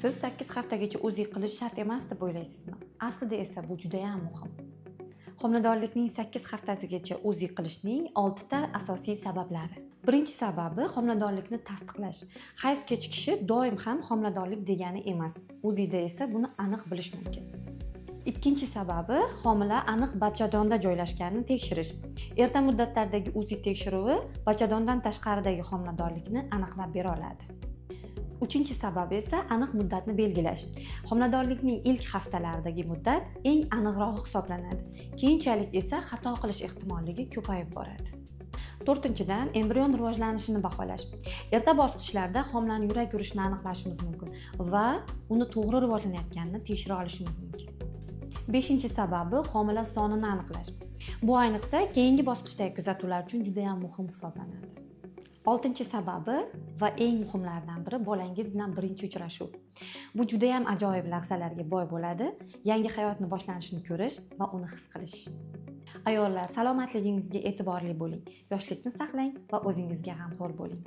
Siz 8 haftagacha o'zik qilish shart emas deb o'ylaysizmi? Aslida esa bu juda ham muhim. Homiladorlikning 8 haftasigacha o'zik qilishning 6 ta asosiy sabablari. Birinchi sababi homiladorlikni tasdiqlash. Hayz kechikishi doim ham homiladorlik degani emas. O'zida esa buni aniq bilish mumkin. Ikkinchi sababi homila aniq bachadonda joylashganini tekshirish. Erta muddatlardagi o'zik tekshiruvi bachadondan tashqaridagi homiladorlikni aniqlab bera oladi. Uchinchi sababi esa aniq muddatni belgilash. Homiladorlikning ilk haftalaridagi muddat eng aniqroq hisoblanadi. Keyinchalik esa xato qilish ehtimolligi ko'payib boradi. To'rtinchidan, embrion rivojlanishini baholash. Erta bosqichlarda homilaning yurak urishini aniqlashimiz mumkin va uni to'g'ri rivojlanayotganini tekshira olishimiz mumkin. Beshinchi sababi homila sonini aniqlash. Bu ayniqsa keyingi bosqichdagi kuzatuvlar uchun juda ham muhim hisoblanadi. Oltinchi sababi va eng muhimlaridan biri bolangiz bilan birinchi uchrashuv. Bu juda ham ajoyib lahzalarga boy bo'ladi. Yangi hayotni boshlanishini ko'rish va uni his qilish. Ayollar, salomatligingizga e'tiborli bo'ling, yoshlikni saqlang va o'zingizga g'amxo'r bo'ling.